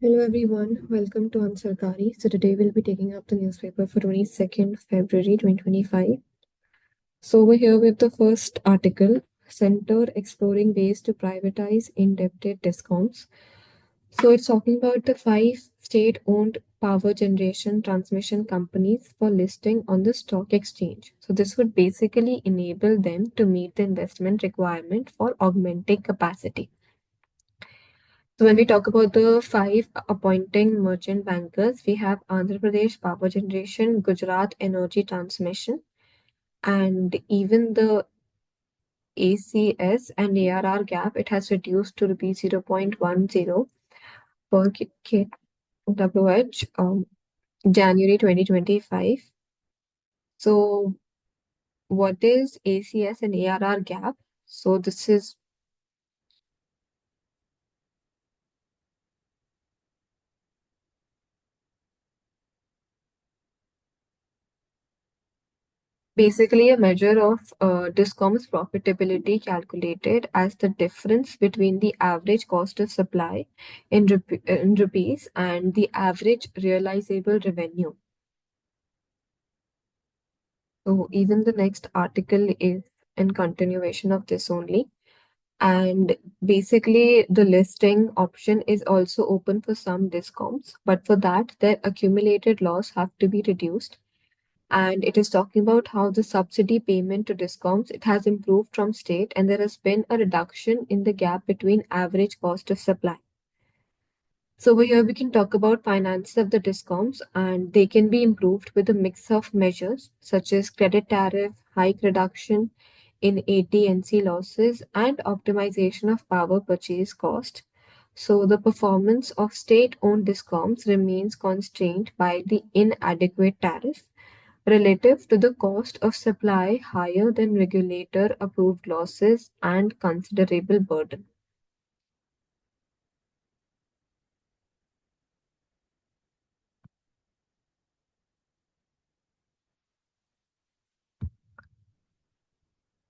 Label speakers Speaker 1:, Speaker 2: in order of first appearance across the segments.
Speaker 1: Hello everyone, welcome to Ansarkari. So today we'll be taking up the newspaper for 22nd February 2025. So we're here with the first article, Center Exploring Ways to Privatize Indebted Discoms. So it's talking about the five state-owned power generation transmission companies for listing on the stock exchange. So this would basically enable them to meet the investment requirement for augmenting capacity. So when we talk about the five appointing merchant bankers, we have Andhra Pradesh Power Generation, Gujarat Energy Transmission, and even the ACS and ARR gap, it has reduced to rupees 0.10 per kWh, January 2025. So what is ACS and ARR gap? So this is basically a measure of Discom's profitability calculated as the difference between the average cost of supply in rupees and the average realizable revenue. So even the next article is in continuation of this only. And basically, the listing option is also open for some discoms, but for that, their accumulated loss have to be reduced, and it is talking about how the subsidy payment to discoms it has improved from state and there has been a reduction in the gap between average cost of supply. So over here we can talk about finances of the discoms, and they can be improved with a mix of measures such as credit tariff hike reduction in AT&C losses and optimization of power purchase cost. So the performance of state-owned discoms remains constrained by the inadequate tariff relative to the cost of supply higher than regulator approved losses and considerable burden.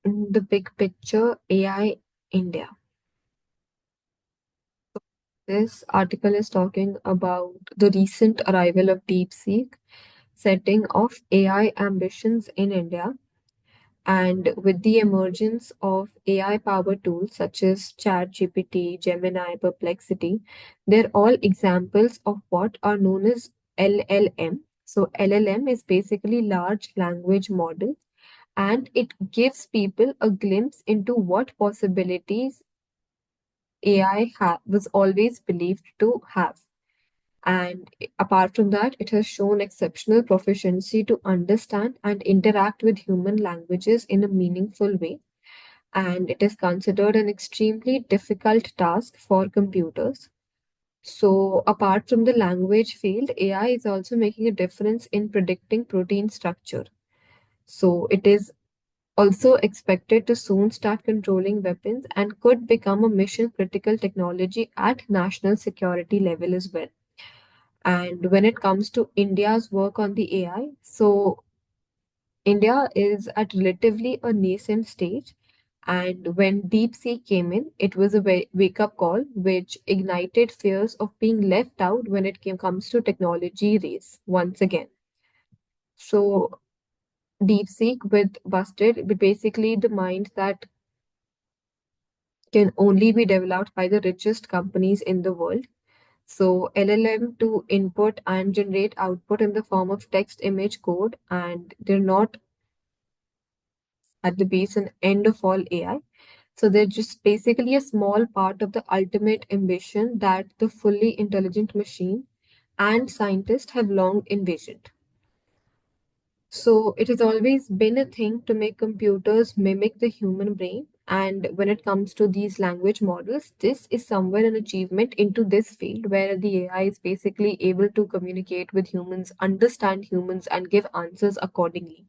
Speaker 1: In the big picture, AI India. This article is talking about the recent arrival of DeepSeek, setting off AI ambitions in India. And with the emergence of AI powered tools such as ChatGPT, Gemini, Perplexity, they're all examples of what are known as LLM. So, LLM is basically large language model, and it gives people a glimpse into what possibilities was always believed to have. And apart from that, it has shown exceptional proficiency to understand and interact with human languages in a meaningful way. And it is considered an extremely difficult task for computers. So, apart from the language field, AI is also making a difference in predicting protein structure. So, it is also expected to soon start controlling weapons and could become a mission critical technology at national security level as well. And when it comes to India's work on the AI, so India is at relatively a nascent stage. And when DeepSeek came in, it was a wake up call which ignited fears of being left out when comes to technology race once again. So DeepSeek with Busted, basically the mind that can only be developed by the richest companies in the world. So LLM to input and generate output in the form of text, image, code, and they're not at the base and end of all AI. So they're just basically a small part of the ultimate ambition that the fully intelligent machine and scientists have long envisioned. So it has always been a thing to make computers mimic the human brain. And when it comes to these language models, this is somewhere an achievement into this field where the AI is basically able to communicate with humans, understand humans, and give answers accordingly.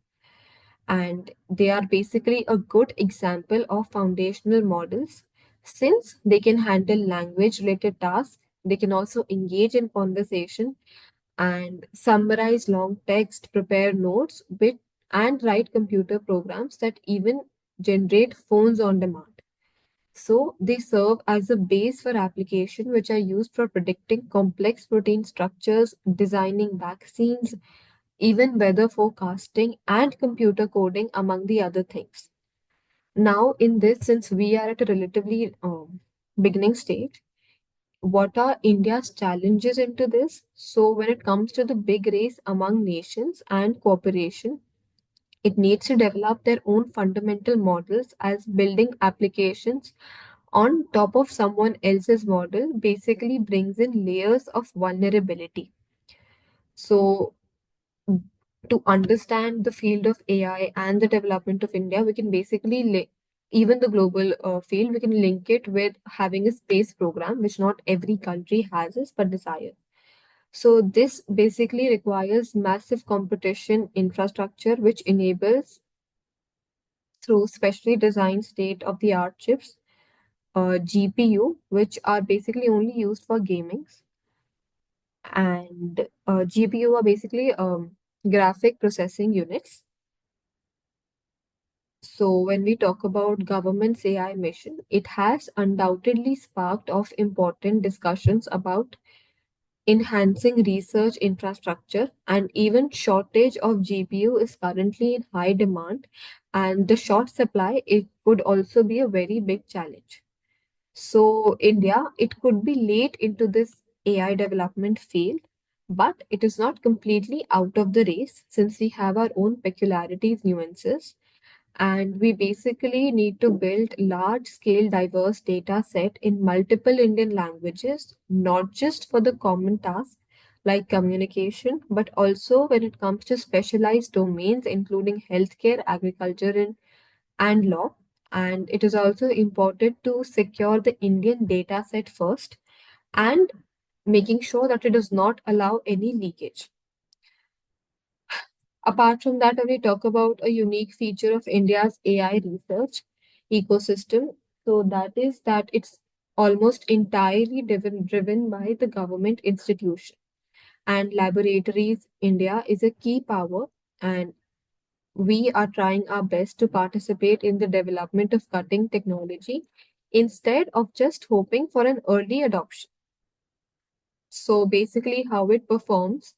Speaker 1: And they are basically a good example of foundational models since they can handle language related tasks. They can also engage in conversation and summarize long text, prepare notes and write computer programs that even generate phones on demand. So they serve as a base for application which are used for predicting complex protein structures, designing vaccines, even weather forecasting and computer coding, among the other things. Now, in this, since we are at a relatively beginning stage, what are India's challenges into this? So, when it comes to the big race among nations and cooperation, it needs to develop their own fundamental models as building applications on top of someone else's model basically brings in layers of vulnerability. So, to understand the field of AI and the development of India, we can basically even the global field, we can link it with having a space program, which not every country has this but desires. So this basically requires massive competition infrastructure, which enables through specially designed state-of-the-art chips, GPU, which are basically only used for gaming, and GPU are basically graphic processing units. So when we talk about government's AI mission, it has undoubtedly sparked of important discussions about enhancing research infrastructure, and even shortage of GPU is currently in high demand, and the short supply, it could also be a very big challenge. So India, it could be late into this AI development field, but it is not completely out of the race since we have our own peculiarities, nuances, and we basically need to build large scale diverse data set in multiple Indian languages, not just for the common task like communication, but also when it comes to specialized domains including healthcare, agriculture, and law. And it is also important to secure the Indian data set first and making sure that it does not allow any leakage. Apart from that, when we talk about a unique feature of India's AI research ecosystem, so that is that it's almost entirely driven by the government institution and laboratories. India is a key power, and we are trying our best to participate in the development of cutting technology instead of just hoping for an early adoption. So basically, how it performs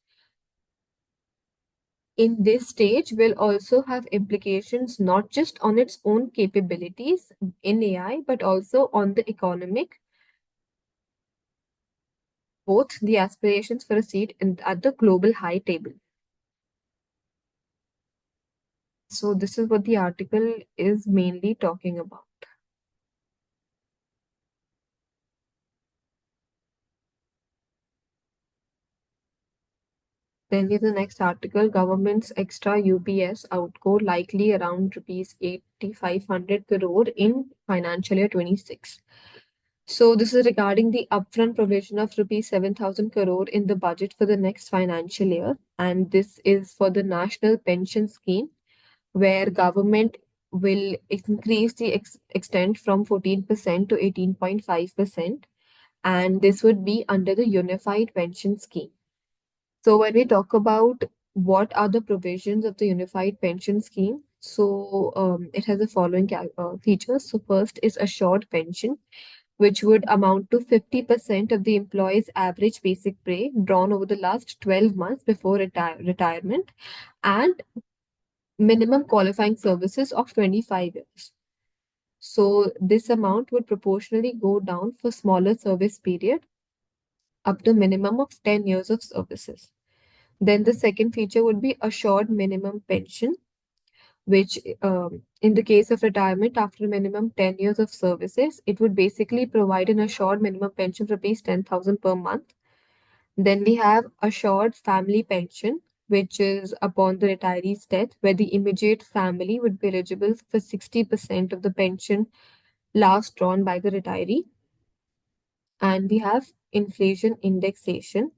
Speaker 1: in this stage will also have implications not just on its own capabilities in AI, but also on the economic, both the aspirations for a seat at the global high table. So this is what the article is mainly talking about. Then in the next article, government's extra UPS outgo likely around rupees 8,500 crore in financial year 26. So this is regarding the upfront provision of rupees 7,000 crore in the budget for the next financial year, and this is for the national pension scheme, where government will increase the extent from 14% to 18.5%, and this would be under the unified pension scheme. So when we talk about what are the provisions of the unified pension scheme, so it has the following features. So first is assured pension, which would amount to 50% of the employee's average basic pay drawn over the last 12 months before retirement, and minimum qualifying services of 25 years. So this amount would proportionally go down for smaller service period up to minimum of 10 years of services. Then the second feature would be assured minimum pension, which in the case of retirement after minimum 10 years of services, it would basically provide an assured minimum pension of rupees 10,000 per month. Then we have assured family pension, which is upon the retiree's death, where the immediate family would be eligible for 60% of the pension last drawn by the retiree. And we have inflation indexation,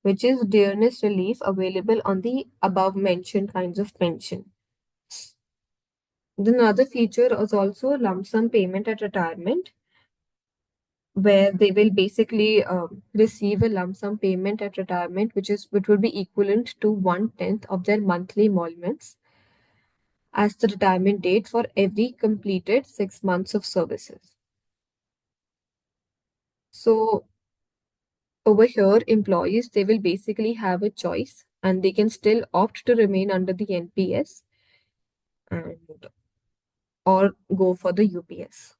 Speaker 1: which is dearness relief available on the above mentioned kinds of pension. Then another feature is also lump sum payment at retirement, where they will basically receive a lump sum payment at retirement, which would be equivalent to 1/10 of their monthly emoluments. as the retirement date for every completed 6 months of services. So over here, employees, they will basically have a choice and they can still opt to remain under the NPS and or go for the UPS.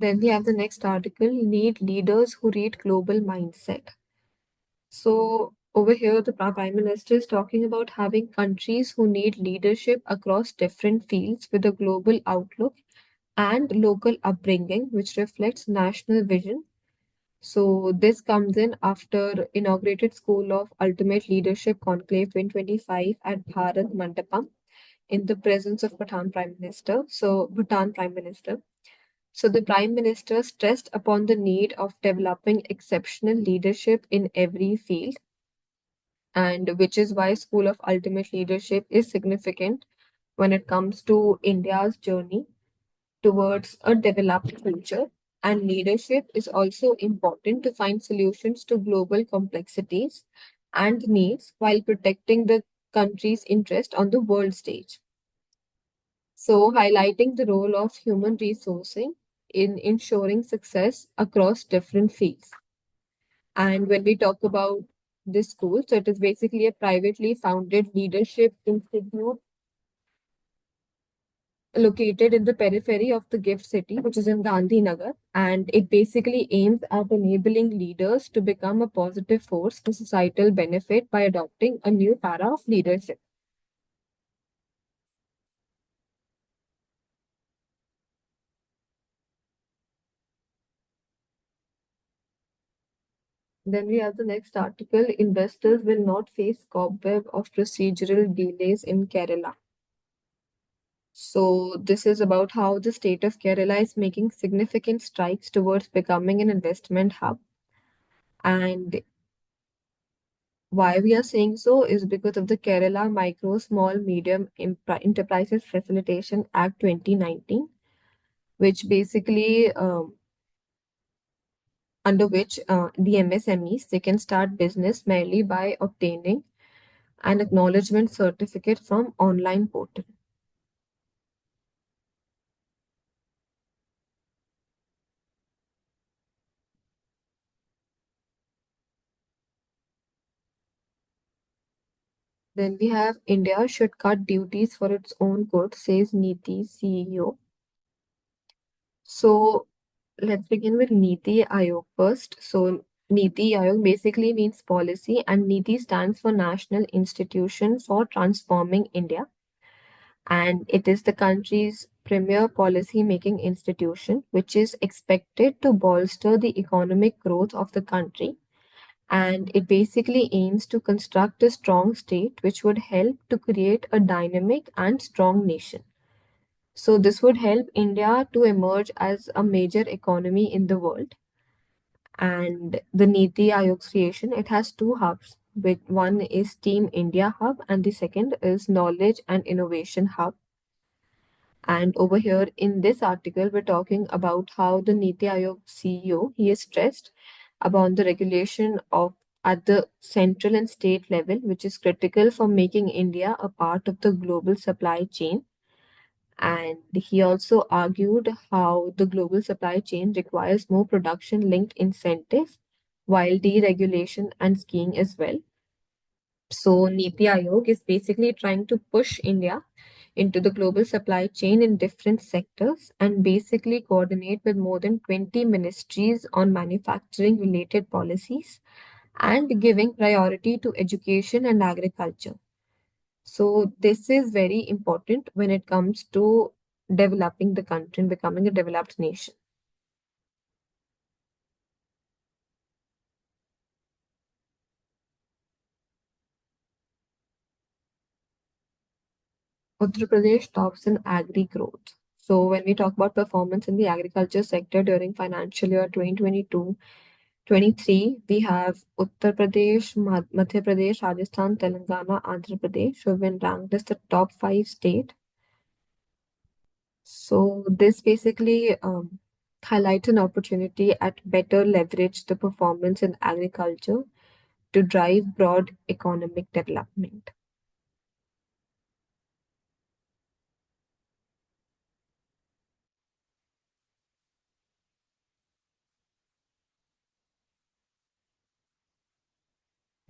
Speaker 1: Then we have the next article, need leaders who read global mindset. So over here, the Prime Minister is talking about having countries who need leadership across different fields with a global outlook and local upbringing, which reflects national vision. So this comes in after inaugurated School of Ultimate Leadership Conclave 2025 at Bharat Mandapam in the presence of Bhutan Prime Minister. So the Prime Minister stressed upon the need of developing exceptional leadership in every field, and which is why School of Ultimate Leadership is significant when it comes to India's journey towards a developed future. And leadership is also important to find solutions to global complexities and needs while protecting the country's interest on the world stage. So, highlighting the role of human resourcing in ensuring success across different fields. And when we talk about this school, so it is basically a privately founded leadership institute located in the periphery of the gift city, which is in Gandhinagar, and it basically aims at enabling leaders to become a positive force for societal benefit by adopting a new para of leadership. Then we have the next article, investors will not face cobweb of procedural delays in Kerala. So this is about how the state of Kerala is making significant strides towards becoming an investment hub. And why we are saying so is because of the Kerala Micro, Small, Medium Enterprises Facilitation Act 2019, which basically under which the MSMEs they can start business merely by obtaining an acknowledgement certificate from online portal. Then we have India should cut duties for its own good, says Niti CEO. So let's begin with Niti Aayog first. So Niti Aayog basically means policy, and Niti stands for National Institution for Transforming India. And it is the country's premier policy making institution, which is expected to bolster the economic growth of the country. And it basically aims to construct a strong state which would help to create a dynamic and strong nation. So, this would help India to emerge as a major economy in the world. And the Niti Aayog's creation, it has two hubs. With one is Team India Hub, and the second is Knowledge and Innovation Hub. And over here in this article, we're talking about how the Niti Aayog CEO he is stressed about the regulation of at the central and state level, which is critical for making India a part of the global supply chain. And he also argued how the global supply chain requires more production linked incentives, while deregulation and skiing as well. So, Niti Aayog is basically trying to push India into the global supply chain in different sectors and basically coordinate with more than 20 ministries on manufacturing related policies and giving priority to education and agriculture. So, this is very important when it comes to developing the country and becoming a developed nation. Uttar Pradesh tops in agri growth. So, when we talk about performance in the agriculture sector during financial year 2022-23, we have Uttar Pradesh, Madhya Pradesh, Rajasthan, Telangana, Andhra Pradesh who have been ranked as the top five state. So, this basically highlights an opportunity at better leverage the performance in agriculture to drive broad economic development.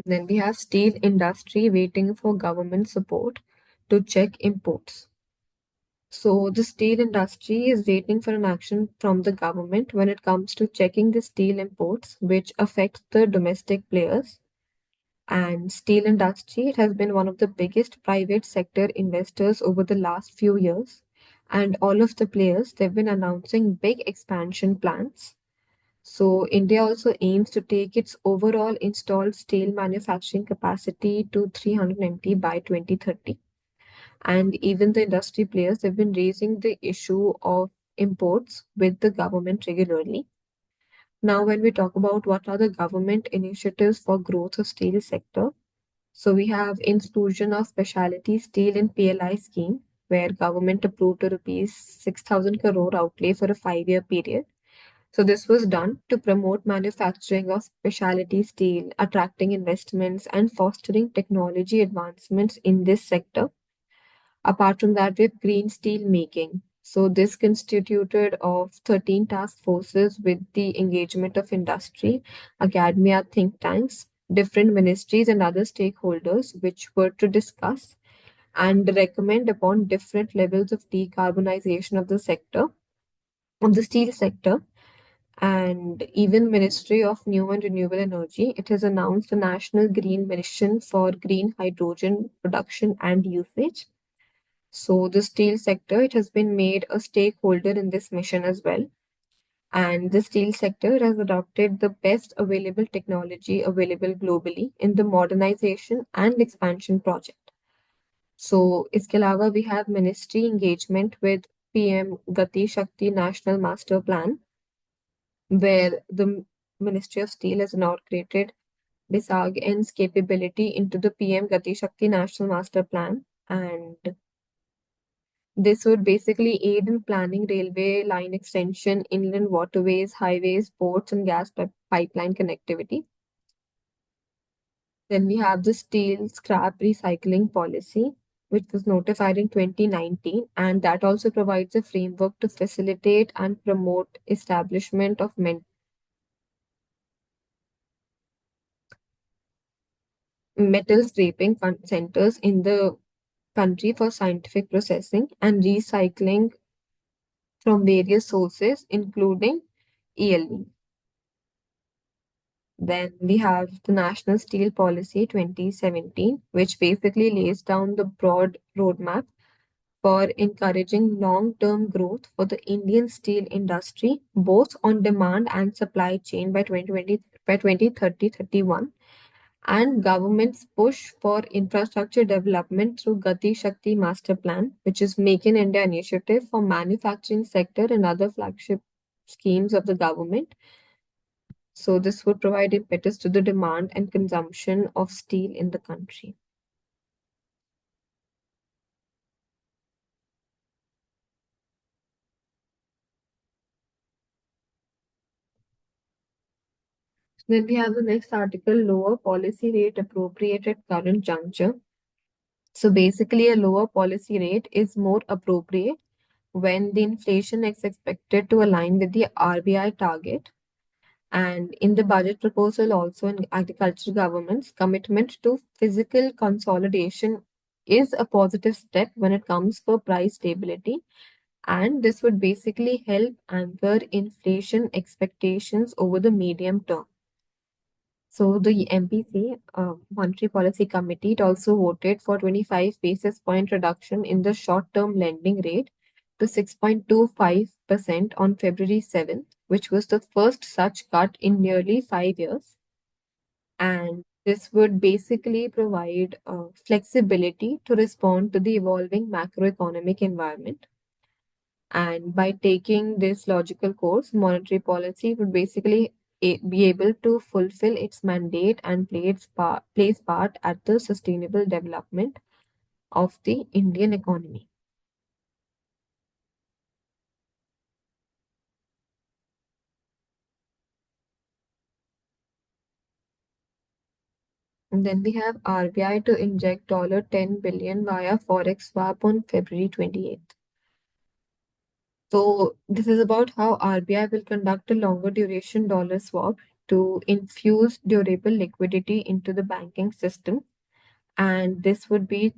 Speaker 1: Then we have steel industry waiting for government support to check imports. So the steel industry is waiting for an action from the government when it comes to checking the steel imports, which affects the domestic players. And steel industry, it has been one of the biggest private sector investors over the last few years. And all of the players, they've been announcing big expansion plans. So India also aims to take its overall installed steel manufacturing capacity to 390 by 2030. And even the industry players have been raising the issue of imports with the government regularly. Now, when we talk about what are the government initiatives for growth of steel sector, so we have inclusion of specialty steel in PLI scheme, where government approved a rupees 6,000 crore outlay for a 5-year period. So this was done to promote manufacturing of specialty steel, attracting investments and fostering technology advancements in this sector. Apart from that, we have green steel making. So this constituted of 13 task forces with the engagement of industry, academia, think tanks, different ministries and other stakeholders, which were to discuss and recommend upon different levels of decarbonization of the sector, of the steel sector. And even Ministry of New and Renewable Energy, it has announced a national green mission for green hydrogen production and usage. So the steel sector, it has been made a stakeholder in this mission as well. And the steel sector has adopted the best available technology available globally in the modernization and expansion project. So इसके अलावा we have ministry engagement with PM Gati Shakti National Master Plan, where the Ministry of Steel has inaugurated Disag's capability into the PM Gati Shakti National Master Plan, and this would basically aid in planning railway line extension, inland waterways, highways, ports, and gas pipeline connectivity. Then we have the steel scrap recycling policy, which was notified in 2019, and that also provides a framework to facilitate and promote establishment of metal scraping centers in the country for scientific processing and recycling from various sources, including ELE. Then we have the National Steel Policy 2017, which basically lays down the broad roadmap for encouraging long-term growth for the Indian steel industry, both on demand and supply chain by 2020, by 2030-31, and government's push for infrastructure development through Gati Shakti Master Plan, which is Make in India initiative for manufacturing sector and other flagship schemes of the government. So this would provide impetus to the demand and consumption of steel in the country. Then we have the next article, lower policy rate appropriate at current juncture. So basically, a lower policy rate is more appropriate when the inflation is expected to align with the RBI target. And in the budget proposal, also in agricultural government's commitment to physical consolidation is a positive step when it comes for price stability. And this would basically help anchor inflation expectations over the medium term. So the MPC, Monetary Policy Committee, it also voted for 25 basis point reduction in the short-term lending rate to 6.25% on February 7th, which was the first such cut in nearly 5 years. And this would basically provide flexibility to respond to the evolving macroeconomic environment. And by taking this logical course, monetary policy would basically be able to fulfill its mandate and plays part at the sustainable development of the Indian economy. And then we have RBI to inject $10 billion via forex swap on February 28th. So this is about how RBI will conduct a longer duration dollar swap to infuse durable liquidity into the banking system. And this would be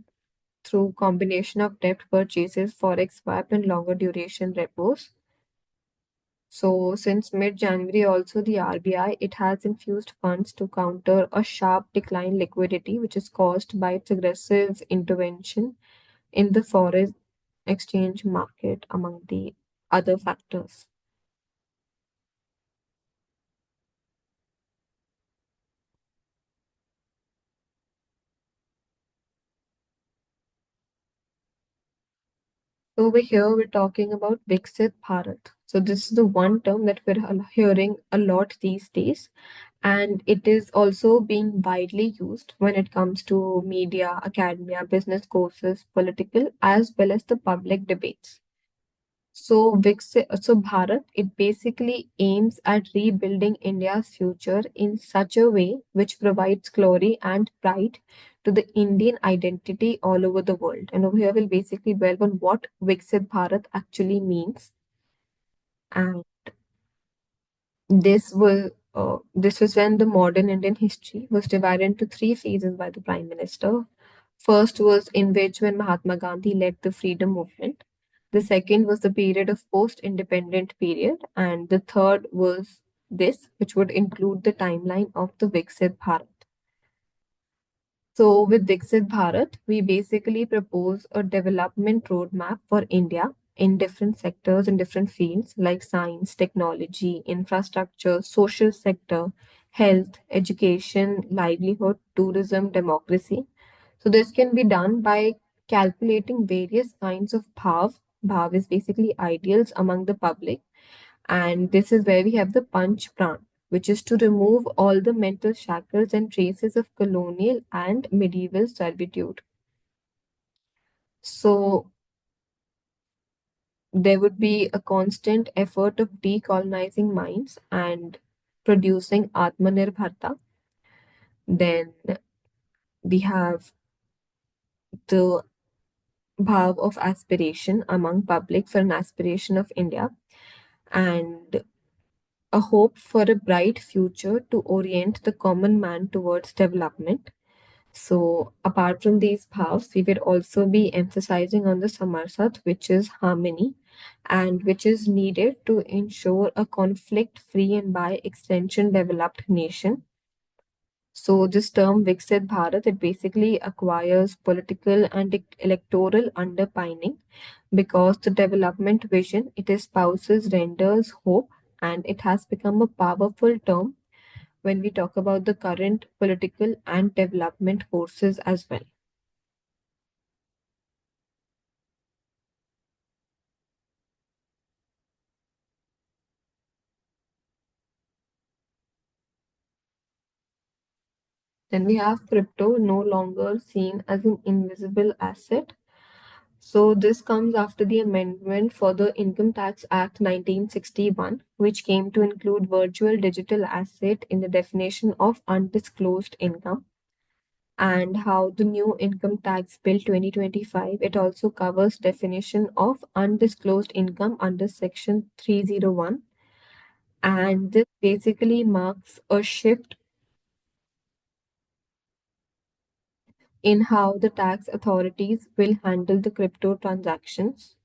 Speaker 1: through combination of debt purchases, forex swap, and longer duration repos. So since mid-January also the RBI, it has infused funds to counter a sharp decline liquidity which is caused by its aggressive intervention in the foreign exchange market among the other factors. So over here we're talking about Viksit Bharat. So this is the one term that we're hearing a lot these days, and it is also being widely used when it comes to media, academia, business courses, political, as well as the public debates. So Bharat, it basically aims at rebuilding India's future in such a way which provides glory and pride to the Indian identity all over the world. And over here we'll basically delve on what Viksit Bharat actually means. And this was when the modern Indian history was divided into three phases by the Prime Minister. First was in which when Mahatma Gandhi led the freedom movement. The second was the period of post-independent period, and the third was this, which would include the timeline of the Viksit Bharat. So, with Dixit Bharat, we basically propose a development roadmap for India in different sectors and different fields like science, technology, infrastructure, social sector, health, education, livelihood, tourism, democracy. So, this can be done by calculating various kinds of bhav. Bhav is basically ideals among the public, and this is where we have the Panch Pran, which is to remove all the mental shackles and traces of colonial and medieval servitude. So there would be a constant effort of decolonizing minds and producing Atmanirbharta. Then we have the bhav of aspiration among public for an aspiration of India and a hope for a bright future to orient the common man towards development. So, apart from these bhavs, we will also be emphasizing on the samarsat, which is harmony, and which is needed to ensure a conflict-free and by extension developed nation. So, this term Viksit Bharat, it basically acquires political and electoral underpinning because the development vision it espouses renders hope, and it has become a powerful term when we talk about the current political and development forces as well. Then we have crypto no longer seen as an invisible asset. So this comes after the amendment for the Income Tax Act 1961, which came to include virtual digital asset in the definition of undisclosed income. And how the new Income Tax Bill 2025, it also covers definition of undisclosed income under Section 301. And this basically marks a shift in how the tax authorities will handle the crypto transactions.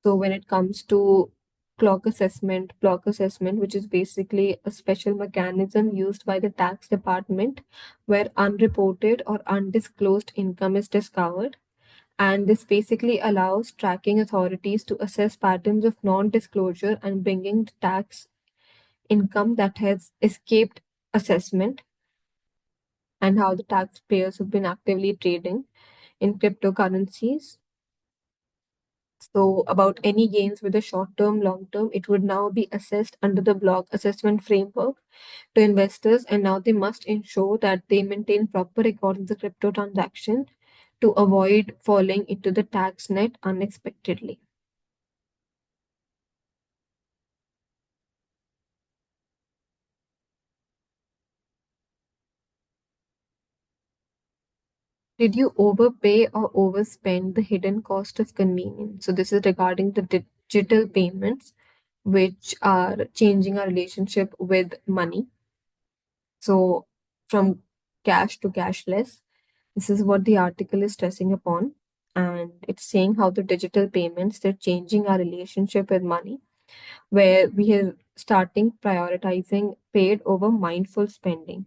Speaker 1: So when it comes to block assessment, which is basically a special mechanism used by the tax department where unreported or undisclosed income is discovered. And this basically allows tracking authorities to assess patterns of non-disclosure and bringing the tax income that has escaped assessment and how the taxpayers have been actively trading in cryptocurrencies. So, about any gains with the short term, long term, it would now be assessed under the block assessment framework to investors, and now they must ensure that they maintain proper records of the crypto transaction to avoid falling into the tax net unexpectedly. Did you overpay or overspend the hidden cost of convenience? So, this is regarding the digital payments, which are changing our relationship with money. So, from cash to cashless, this is what the article is stressing upon. And it's saying how the digital payments, they're changing our relationship with money, where we are starting prioritizing paid over mindful spending.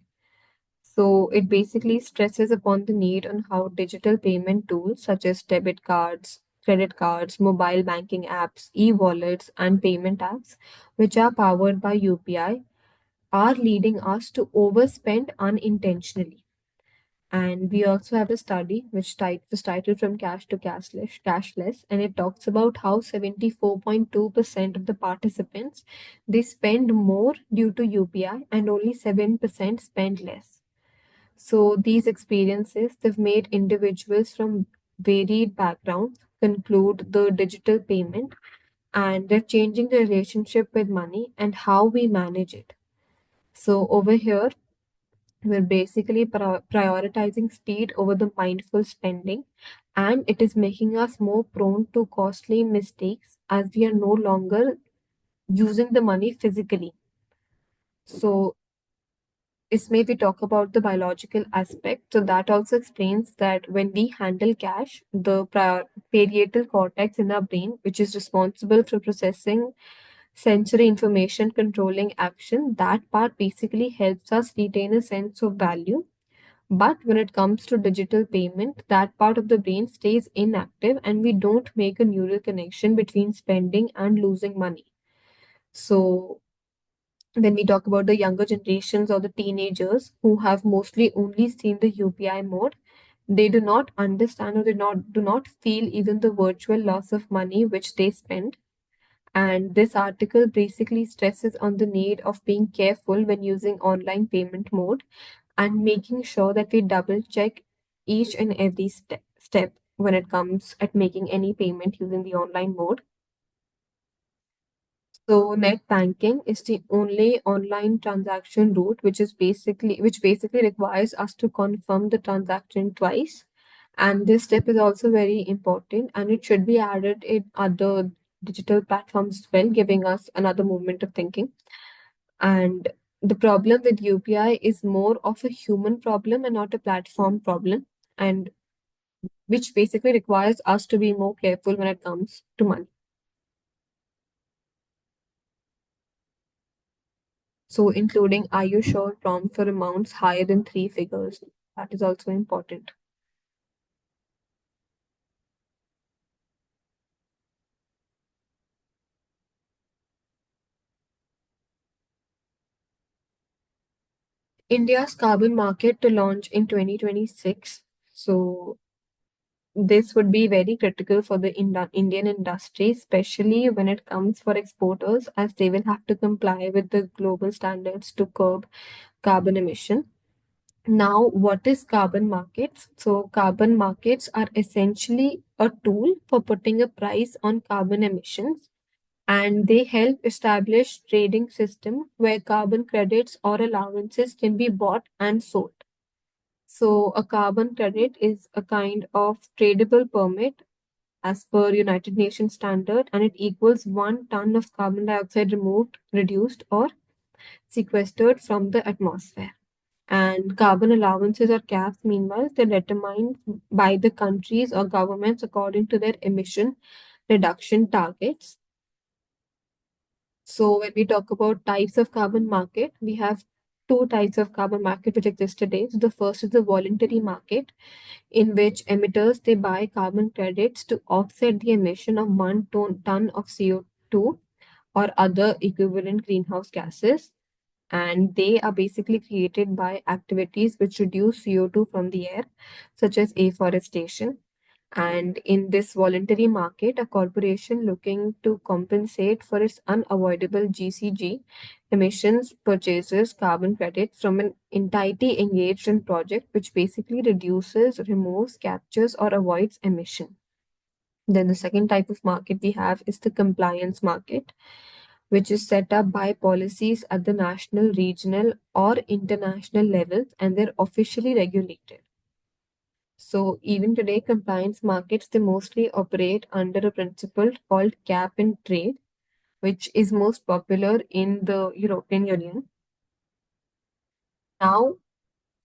Speaker 1: So it basically stresses upon the need on how digital payment tools such as debit cards, credit cards, mobile banking apps, e-wallets, and payment apps, which are powered by UPI, are leading us to overspend unintentionally. And we also have a study which was titled From Cash to Cashless, and it talks about how 74.2% of the participants, they spend more due to UPI and only 7% spend less. So these experiences, they've made individuals from varied backgrounds conclude the digital payment, and they're changing the relationship with money and how we manage it. So over here, we're basically prioritizing speed over the mindful spending, and it is making us more prone to costly mistakes as we are no longer using the money physically. So this may we talk about the biological aspect. So that also explains that when we handle cash, the parietal cortex in our brain, which is responsible for processing sensory information, controlling action, that part basically helps us retain a sense of value. But when it comes to digital payment, that part of the brain stays inactive and we don't make a neural connection between spending and losing money. So when we talk about the younger generations or the teenagers who have mostly only seen the UPI mode, they do not understand or they do not feel even the virtual loss of money which they spend. And this article basically stresses on the need of being careful when using online payment mode and making sure that we double check each and every step when it comes at making any payment using the online mode. So net banking is the only online transaction route which basically requires us to confirm the transaction twice. And this step is also very important and it should be added in other digital platforms as well, giving us another movement of thinking. And the problem with UPI is more of a human problem and not a platform problem, and which basically requires us to be more careful when it comes to money. So, including are you sure prompt for amounts higher than three figures? That is also important. India's carbon market to launch in 2026. So, this would be very critical for the Indian industry, especially when it comes for exporters, as they will have to comply with the global standards to curb carbon emission. Now, what is carbon markets? So, carbon markets are essentially a tool for putting a price on carbon emissions, and they help establish trading system where carbon credits or allowances can be bought and sold. So, a carbon credit is a kind of tradable permit as per United Nations standard, and it equals 1 ton of carbon dioxide removed, reduced, or sequestered from the atmosphere. And carbon allowances or caps, meanwhile, they're determined by the countries or governments according to their emission reduction targets. So when we talk about types of carbon market, we have two types of carbon market which exist today. So the first is the voluntary market, in which emitters they buy carbon credits to offset the emission of 1 ton of CO2 or other equivalent greenhouse gases, and they are basically created by activities which reduce CO2 from the air, such as afforestation. And in this voluntary market, a corporation looking to compensate for its unavoidable GCG emissions purchases carbon credits from an entity engaged in project which basically reduces, removes, captures, or avoids emission. Then the second type of market we have is the compliance market, which is set up by policies at the national, regional, or international levels, and they're officially regulated. So even today, compliance markets, they mostly operate under a principle called cap and trade, which is most popular in the European Union. Now,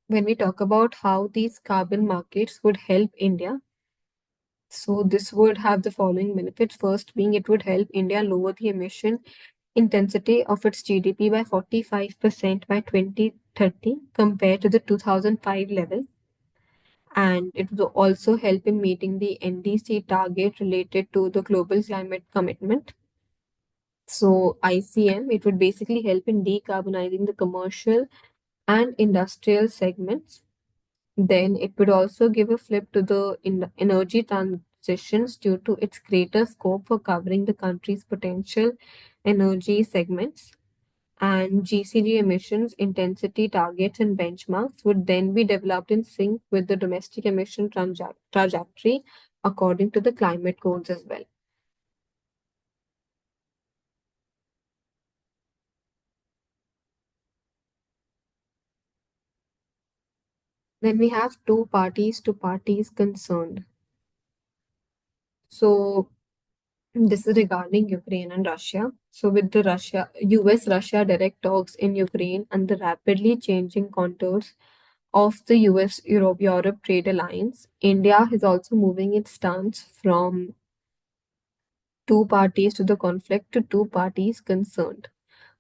Speaker 1: when we talk about how these carbon markets would help India, so this would have the following benefits. First being it would help India lower the emission intensity of its GDP by 45% by 2030 compared to the 2005 level. And it will also help in meeting the NDC target related to the global climate commitment. So ICM, it would basically help in decarbonizing the commercial and industrial segments. Then it would also give a flip to the energy transitions due to its greater scope for covering the country's potential energy segments. And GCG emissions intensity targets and benchmarks would then be developed in sync with the domestic emission trajectory according to the climate goals as well. Then we have two parties to parties concerned. So this is regarding Ukraine and Russia. So with the US Russia direct talks in Ukraine and the rapidly changing contours of the US Europe trade alliance, India is also moving its stance from two parties to the conflict to two parties concerned.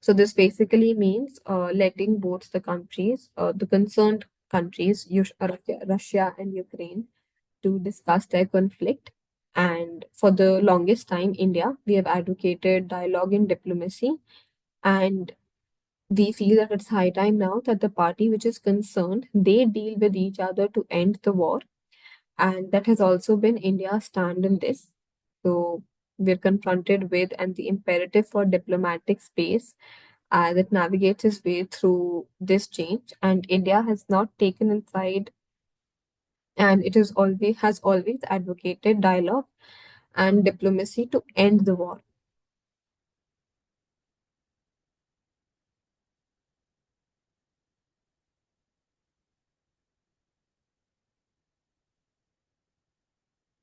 Speaker 1: So this basically means letting both the concerned countries, Russia and Ukraine, to discuss their conflict. And for the longest time, India, we have advocated dialogue and diplomacy. And we feel that it's high time now that the party which is concerned, they deal with each other to end the war. And that has also been India's stand in this. So we're confronted with and the imperative for diplomatic space as it navigates its way through this change. And India has not taken inside and it is always has always advocated dialogue and diplomacy to end the war.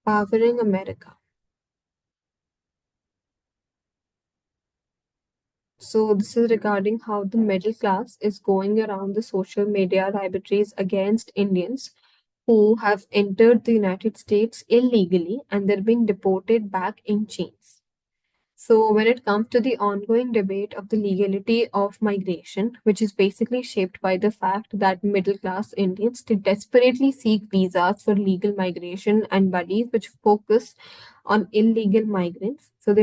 Speaker 1: Powering America. So this is regarding how the middle class is going around the social media libraries against Indians who have entered the United States illegally and they're being deported back in chains. So, when it comes to the ongoing debate of the legality of migration, which is basically shaped by the fact that middle class Indians they desperately seek visas for legal migration and bodies which focus on illegal migrants. So,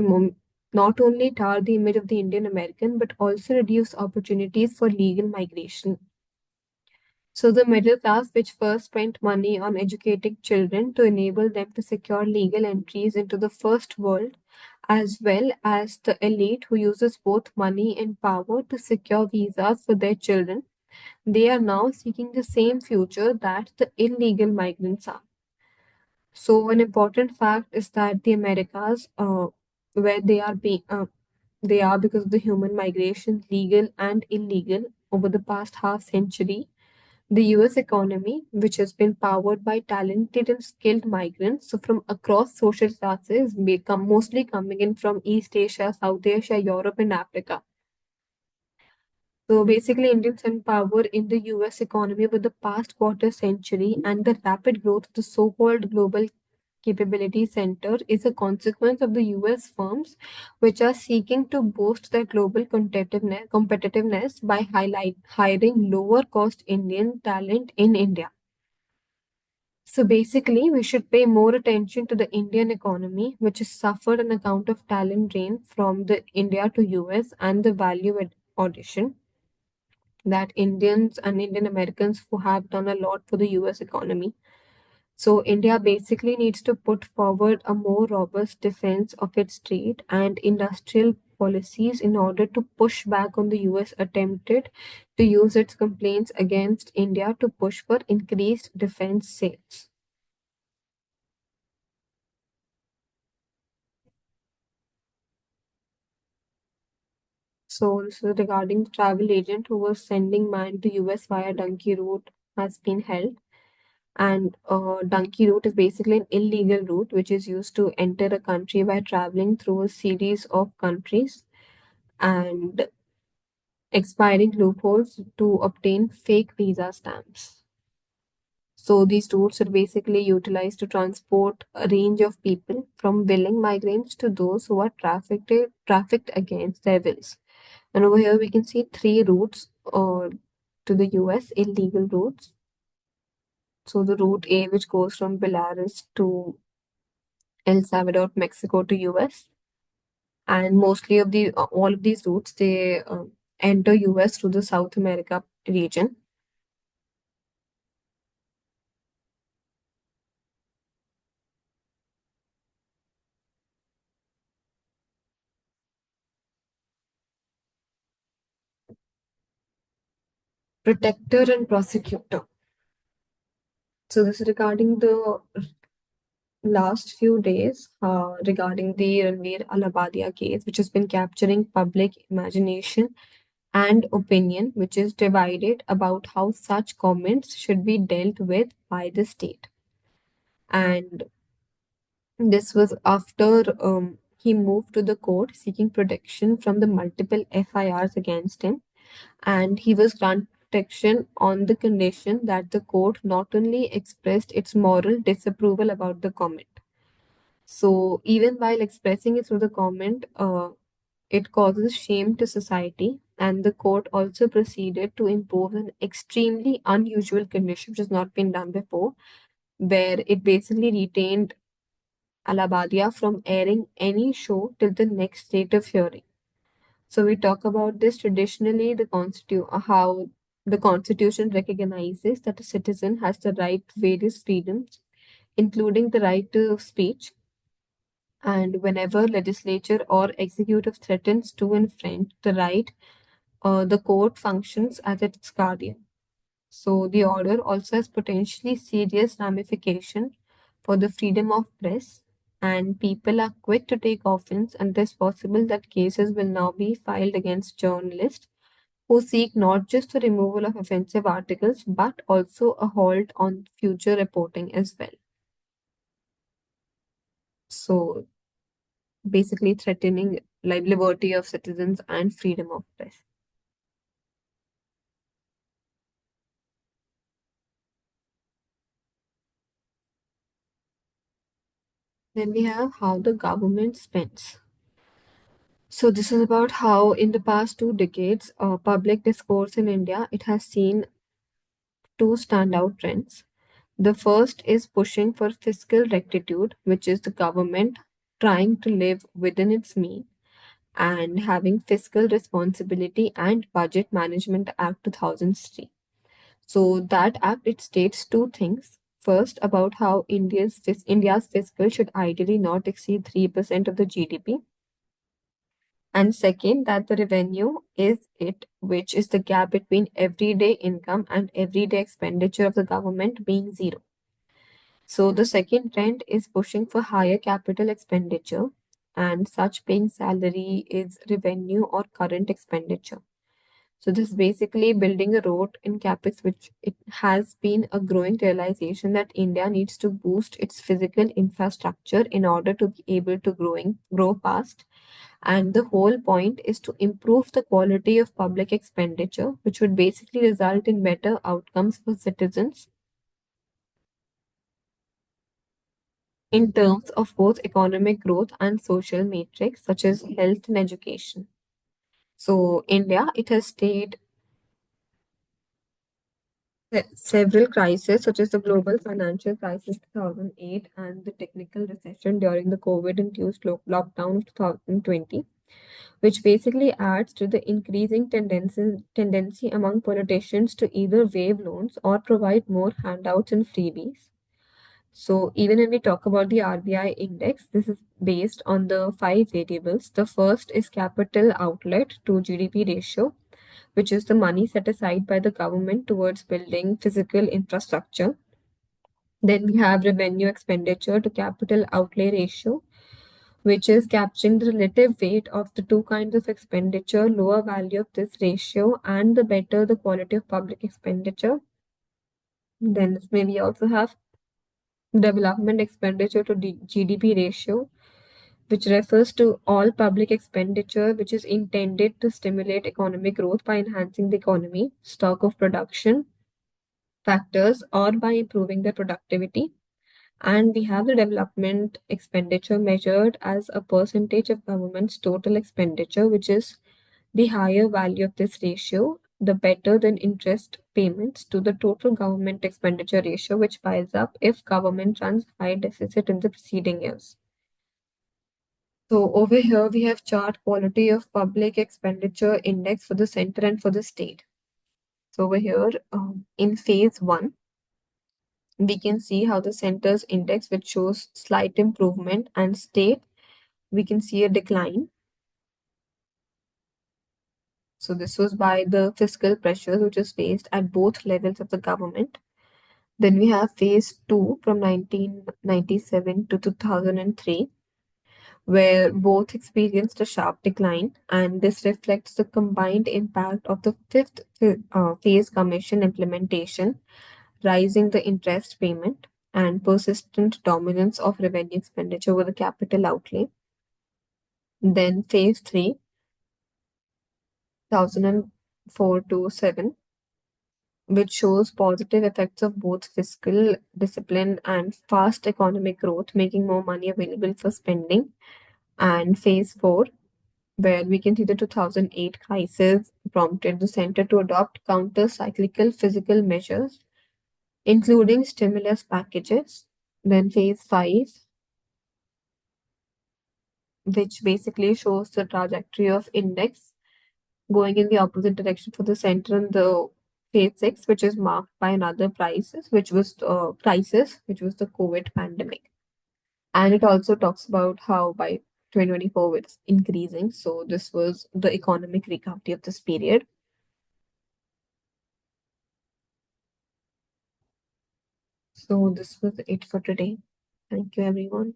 Speaker 1: not only tar the image of the Indian American but also reduce opportunities for legal migration. So, the middle class, which first spent money on educating children to enable them to secure legal entries into the first world, as well as the elite who uses both money and power to secure visas for their children, they are now seeking the same future that the illegal migrants are. So, an important fact is that the Americas, where they are because of the human migration, legal and illegal, over the past half century the US economy, which has been powered by talented and skilled migrants, so from across social classes, mostly coming in from East Asia, South Asia, Europe, and Africa. So basically, Indians and power in the US economy over the past quarter century and the rapid growth of the so-called global capability center is a consequence of the US firms which are seeking to boost their global competitiveness by hiring lower cost Indian talent in India. So basically, we should pay more attention to the Indian economy, which has suffered on account of talent drain from the India to US and the value addition that Indians and Indian Americans who have done a lot for the US economy. So India basically needs to put forward a more robust defense of its trade and industrial policies in order to push back on the US attempted to use its complaints against India to push for increased defense sales. So this is regarding the travel agent who was sending man to US via donkey route has been held. And donkey route is basically an illegal route which is used to enter a country by traveling through a series of countries and expiring loopholes to obtain fake visa stamps. So these routes are basically utilized to transport a range of people from willing migrants to those who are trafficked against their wills. And over here we can see three routes to the US, illegal routes. So the route A, which goes from Belarus to El Salvador, Mexico to US, and mostly of the all of these routes they enter US through the South America region. Protector and prosecutor. So this is regarding the last few days regarding the Ranveer Alabadia case, which has been capturing public imagination and opinion, which is divided about how such comments should be dealt with by the state. And this was after he moved to the court seeking protection from the multiple FIRs against him, and he was granted protection on the condition that the court not only expressed its moral disapproval about the comment. So even while expressing it through the comment, it causes shame to society, and the court also proceeded to impose an extremely unusual condition, which has not been done before, where it basically retained Alabadia from airing any show till the next date of hearing. So we talk about this traditionally, how the Constitution recognizes that a citizen has the right to various freedoms, including the right to speech, and whenever legislature or executive threatens to infringe the right, the court functions as its guardian. So the order also has potentially serious ramification for the freedom of press, and people are quick to take offense, and it is possible that cases will now be filed against journalists who seek not just the removal of offensive articles but also a halt on future reporting as well. So basically threatening liberty of citizens and freedom of press. Then we have how the government spends. So this is about how in the past 2 decades, public discourse in India, it has seen two standout trends. The first is pushing for fiscal rectitude, which is the government trying to live within its means and having fiscal responsibility and budget management act 2003. So that act it states two things. First, about how India's fiscal should ideally not exceed 3% of the GDP, and second, that the revenue is it, which is the gap between everyday income and everyday expenditure of the government being zero. So the second trend is pushing for higher capital expenditure, and such paying salary is revenue or current expenditure. So this is basically building a road in capex, which it has been a growing realization that India needs to boost its physical infrastructure in order to be able to grow fast. And the whole point is to improve the quality of public expenditure, which would basically result in better outcomes for citizens in terms of both economic growth and social metrics such as health and education. So India, it has stayed several crises, such as the global financial crisis 2008 and the technical recession during the COVID-induced lockdown of 2020, which basically adds to the increasing tendency among politicians to either waive loans or provide more handouts and freebies. So even when we talk about the RBI index, this is based on the five variables. The first is capital outlet to GDP ratio, which is the money set aside by the government towards building physical infrastructure. Then we have revenue expenditure to capital outlay ratio, which is capturing the relative weight of the two kinds of expenditure, lower value of this ratio, and the better the quality of public expenditure. Then maybe we also have development expenditure to GDP ratio, which refers to all public expenditure which is intended to stimulate economic growth by enhancing the economy, stock of production factors, or by improving their productivity. And we have the development expenditure measured as a percentage of government's total expenditure, which is the higher value of this ratio, the better than interest payments to the total government expenditure ratio, which piles up if government runs high deficit in the preceding years. So over here we have chart quality of public expenditure index for the center and for the state. So over here in phase one, we can see how the center's index, which shows slight improvement, and state, we can see a decline. So this was by the fiscal pressures which is faced at both levels of the government. Then we have phase two from 1997 to 2003, where both experienced a sharp decline, and this reflects the combined impact of the phase commission implementation, rising the interest payment, and persistent dominance of revenue expenditure over the capital outlay. Then phase three, 2004 to 7, which shows positive effects of both fiscal discipline and fast economic growth, making more money available for spending. And phase four, where we can see the 2008 crisis prompted the center to adopt counter cyclical physical measures, including stimulus packages. Then phase five, which basically shows the trajectory of index going in the opposite direction for the center, and the phase six, which is marked by another crisis, which was the COVID pandemic. And it also talks about how by 2024 it's increasing. So this was the economic recovery of this period. So this was it for today. Thank you, everyone.